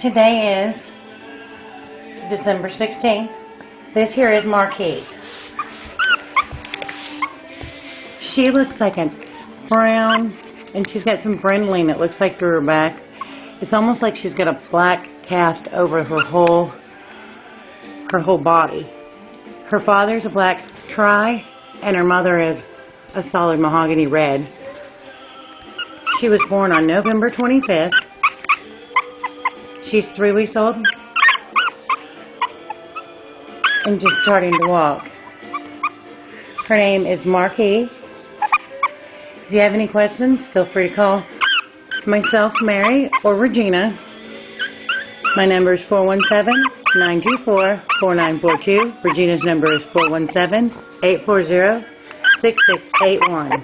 Today is December 16th. This here is Marquis. She looks like a brown, and she's got some brindling that looks like through her back. It's almost like she's got a black cast over her whole body. Her father's a black tri, and her mother is a solid mahogany red. She was born on November 25th. She's 3 weeks old and just starting to walk. Her name is Marquis. If you have any questions, feel free to call myself, Mary, or Regina. My number is 417-924-4942. Regina's number is 417-840-6681.